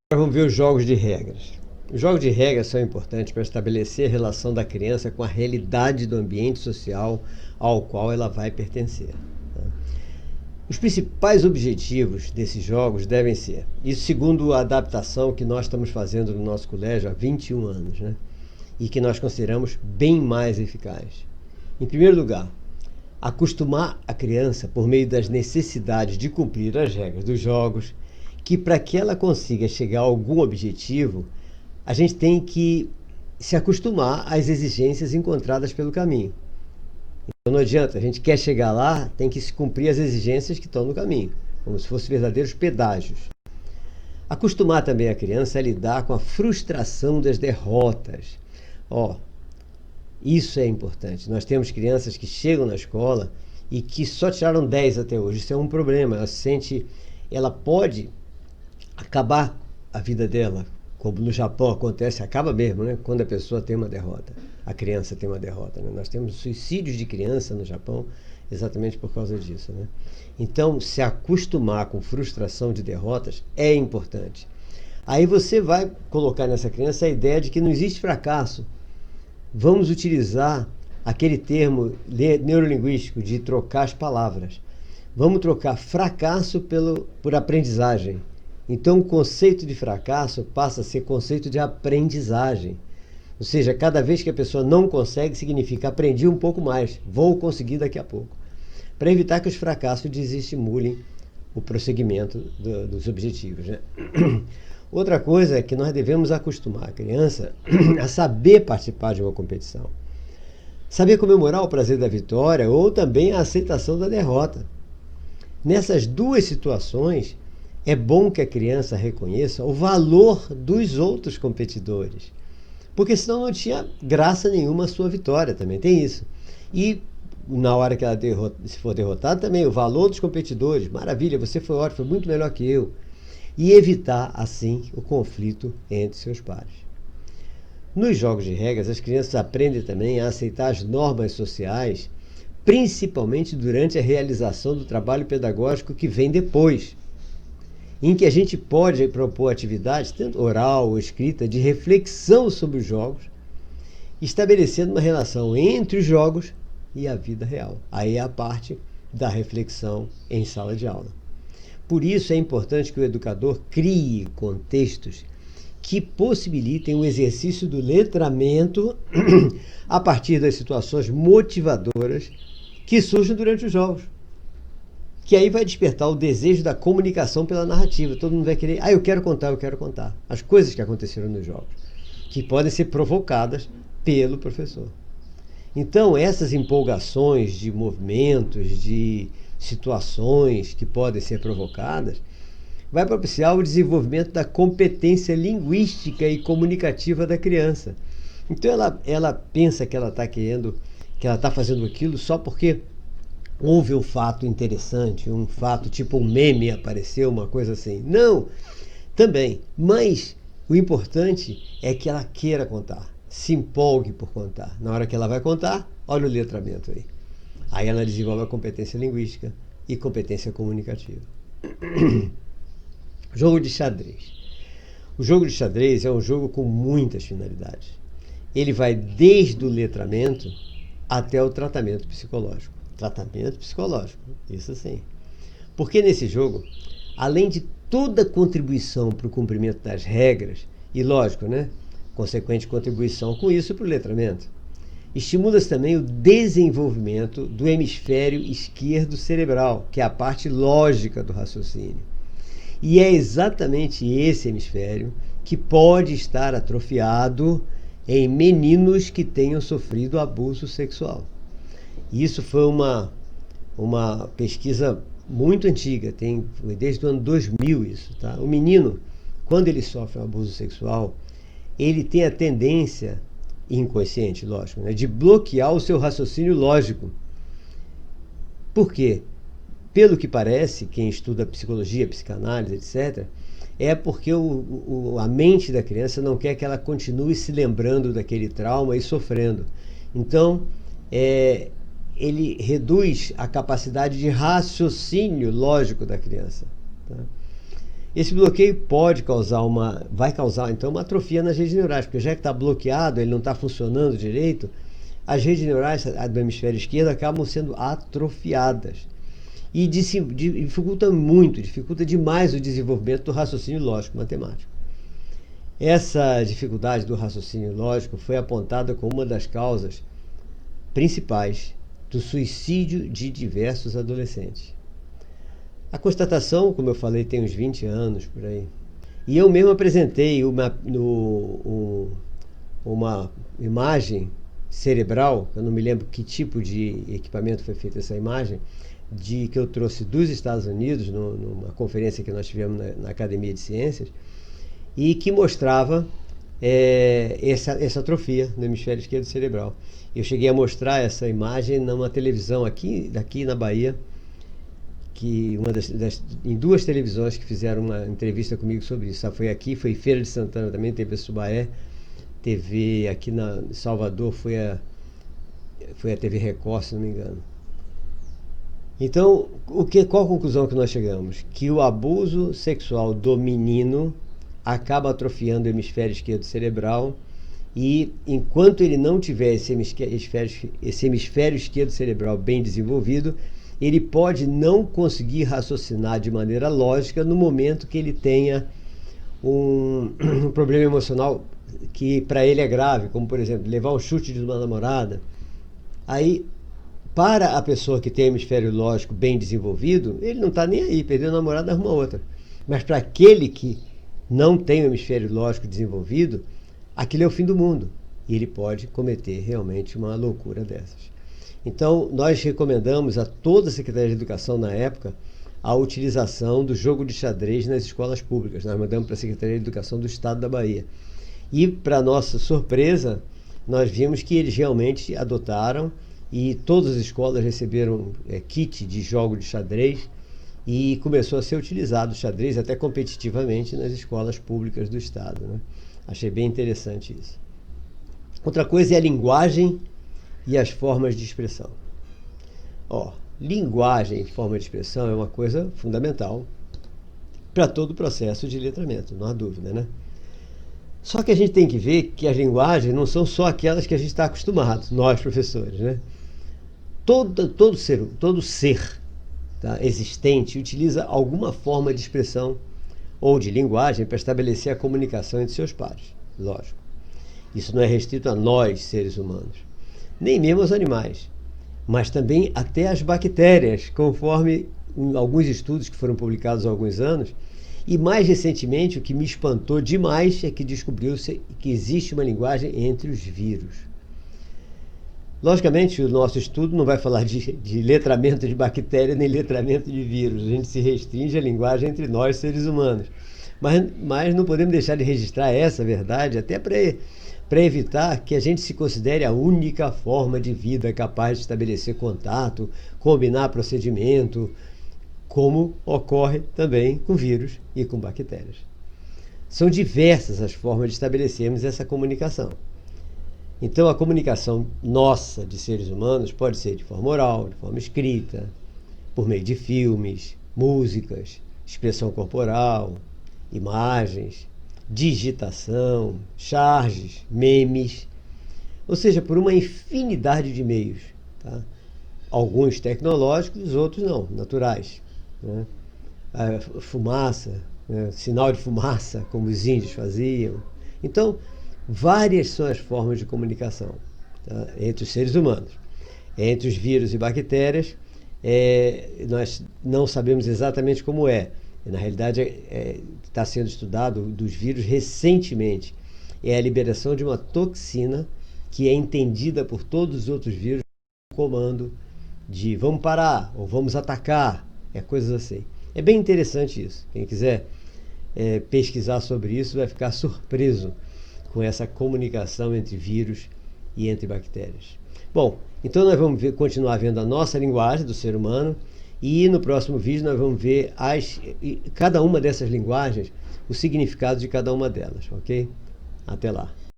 Agora vamos ver os jogos de regras. Os jogos de regras são importantes para estabelecer a relação da criança com a realidade do ambiente social ao qual ela vai pertencer. Os principais objetivos desses jogos devem ser, isso segundo a adaptação que nós estamos fazendo no nosso colégio há 21 anos, né? E que nós consideramos bem mais eficaz. Em primeiro lugar, acostumar a criança por meio das necessidades de cumprir as regras dos jogos, que para que ela consiga chegar a algum objetivo, a gente tem que se acostumar às exigências encontradas pelo caminho. Então não adianta, a gente quer chegar lá, tem que se cumprir as exigências que estão no caminho, como se fossem verdadeiros pedágios. Acostumar também a criança a lidar com a frustração das derrotas. Isso é importante. Nós temos crianças que chegam na escola e que só tiraram 10 até hoje. Isso é um problema. Ela pode acabar a vida dela, como no Japão acontece, acaba mesmo, né? Quando a pessoa tem uma derrota, a criança tem uma derrota, né? Nós temos suicídios de criança no Japão exatamente por causa disso, né? Então, se acostumar com frustração de derrotas é importante. Aí você vai colocar nessa criança a ideia de que não existe fracasso. Vamos utilizar aquele termo neurolinguístico de trocar as palavras. Vamos trocar fracasso por aprendizagem. Então, o conceito de fracasso passa a ser conceito de aprendizagem. Ou seja, cada vez que a pessoa não consegue, significa aprendi um pouco mais, vou conseguir daqui a pouco. Para evitar que os fracassos desestimulem o prosseguimento dos objetivos, né? Outra coisa é que nós devemos acostumar a criança a saber participar de uma competição. Saber comemorar o prazer da vitória ou também a aceitação da derrota. Nessas duas situações, é bom que a criança reconheça o valor dos outros competidores. Porque senão não tinha graça nenhuma a sua vitória, também tem isso. E na hora que ela se for derrotada também, o valor dos competidores. Maravilha, você foi ótimo, foi muito melhor que eu. E evitar, assim, o conflito entre seus pares. Nos jogos de regras, as crianças aprendem também a aceitar as normas sociais, principalmente durante a realização do trabalho pedagógico que vem depois, em que a gente pode propor atividades, tanto oral ou escrita, de reflexão sobre os jogos, estabelecendo uma relação entre os jogos e a vida real. Aí é a parte da reflexão em sala de aula. Por isso é importante que o educador crie contextos que possibilitem o exercício do letramento a partir das situações motivadoras que surgem durante os jogos. Que aí vai despertar o desejo da comunicação pela narrativa. Todo mundo vai querer, eu quero contar. As coisas que aconteceram nos jogos, que podem ser provocadas pelo professor. Então, essas empolgações de movimentos, de situações que podem ser provocadas, vai propiciar o desenvolvimento da competência linguística e comunicativa da criança. Então, ela pensa que ela está fazendo aquilo só porque houve um fato interessante, um fato tipo um meme apareceu, uma coisa assim. Não, também. Mas o importante é que ela queira contar, se empolgue por contar. Na hora que ela vai contar, olha o letramento aí. Aí ela desenvolve a competência linguística e competência comunicativa. Jogo de xadrez. O jogo de xadrez é um jogo com muitas finalidades. Ele vai desde o letramento até o tratamento psicológico. Tratamento psicológico, isso sim. Porque nesse jogo, além de toda contribuição para o cumprimento das regras, e lógico, né? Consequente contribuição com isso para o letramento, estimula-se também o desenvolvimento do hemisfério esquerdo cerebral, que é a parte lógica do raciocínio. E é exatamente esse hemisfério que pode estar atrofiado em meninos que tenham sofrido abuso sexual. Isso foi uma pesquisa muito antiga, foi desde o ano 2000 isso, tá? O menino, quando ele sofre um abuso sexual, ele tem a tendência, inconsciente, lógico, né, de bloquear o seu raciocínio lógico. Por quê? Pelo que parece, quem estuda psicologia, psicanálise, etc., é porque a mente da criança não quer que ela continue se lembrando daquele trauma e sofrendo. Então, ele reduz a capacidade de raciocínio lógico da criança. Tá? Esse bloqueio vai causar então uma atrofia nas redes neurais, porque já que está bloqueado, ele não está funcionando direito, as redes neurais do hemisfério esquerdo acabam sendo atrofiadas. E dificulta demais o desenvolvimento do raciocínio lógico matemático. Essa dificuldade do raciocínio lógico foi apontada como uma das causas principais do suicídio de diversos adolescentes. A constatação, como eu falei, tem uns 20 anos por aí. E eu mesmo apresentei uma imagem cerebral, eu não me lembro que tipo de equipamento foi feita essa imagem, que eu trouxe dos Estados Unidos, numa conferência que nós tivemos na Academia de Ciências, e que mostrava essa atrofia no hemisfério esquerdo cerebral. Eu cheguei a mostrar essa imagem numa televisão aqui na Bahia, que em duas televisões que fizeram uma entrevista comigo sobre isso. Foi aqui, foi Feira de Santana também, TV Subaé, TV aqui em Salvador foi a TV Record, se não me engano. Então, qual a conclusão que nós chegamos? Que o abuso sexual do menino acaba atrofiando o hemisfério esquerdo cerebral, e enquanto ele não tiver esse hemisfério esquerdo cerebral bem desenvolvido, ele pode não conseguir raciocinar de maneira lógica no momento que ele tenha um problema emocional que para ele é grave, como por exemplo, levar um chute de uma namorada. Aí, para a pessoa que tem o hemisfério lógico bem desenvolvido, ele não está nem aí, perdeu a namorada, arruma outra. Mas para aquele que não tem o hemisfério lógico desenvolvido, aquilo é o fim do mundo. E ele pode cometer realmente uma loucura dessas. Então, nós recomendamos a toda a Secretaria de Educação na época a utilização do jogo de xadrez nas escolas públicas. Nós mandamos para a Secretaria de Educação do Estado da Bahia. E, para nossa surpresa, nós vimos que eles realmente adotaram e todas as escolas receberam kit de jogo de xadrez e começou a ser utilizado o xadrez até competitivamente nas escolas públicas do Estado, né? Achei bem interessante isso. Outra coisa é a linguagem e as formas de expressão. Linguagem e forma de expressão é uma coisa fundamental para todo o processo de letramento, não há dúvida, né? Só que a gente tem que ver que as linguagens não são só aquelas que a gente está acostumado, nós professores, né? Todo ser existente utiliza alguma forma de expressão ou de linguagem para estabelecer a comunicação entre seus pares, lógico. Isso não é restrito a nós, seres humanos, nem mesmo aos animais, mas também até as bactérias, conforme alguns estudos que foram publicados há alguns anos. E mais recentemente, o que me espantou demais é que descobriu-se que existe uma linguagem entre os vírus. Logicamente, o nosso estudo não vai falar de letramento de bactéria nem letramento de vírus. A gente se restringe à linguagem entre nós, seres humanos. Mas não podemos deixar de registrar essa verdade, até para evitar que a gente se considere a única forma de vida capaz de estabelecer contato, combinar procedimento, como ocorre também com vírus e com bactérias. São diversas as formas de estabelecermos essa comunicação. Então, a comunicação nossa de seres humanos pode ser de forma oral, de forma escrita, por meio de filmes, músicas, expressão corporal, imagens, digitação, charges, memes, ou seja, por uma infinidade de meios, tá? Alguns tecnológicos, outros não, naturais, né? A fumaça, né? Sinal de fumaça, como os índios faziam. Então, várias são as formas de comunicação, tá? Entre os seres humanos. Entre os vírus e bactérias, nós não sabemos exatamente como é. Na realidade, está sendo estudado dos vírus recentemente. É a liberação de uma toxina que é entendida por todos os outros vírus como comando de vamos parar ou vamos atacar, coisas assim. É bem interessante isso. Quem quiser pesquisar sobre isso vai ficar surpreso com essa comunicação entre vírus e entre bactérias. Bom, então nós vamos continuar vendo a nossa linguagem do ser humano. E no próximo vídeo nós vamos ver cada uma dessas linguagens, o significado de cada uma delas, ok? Até lá!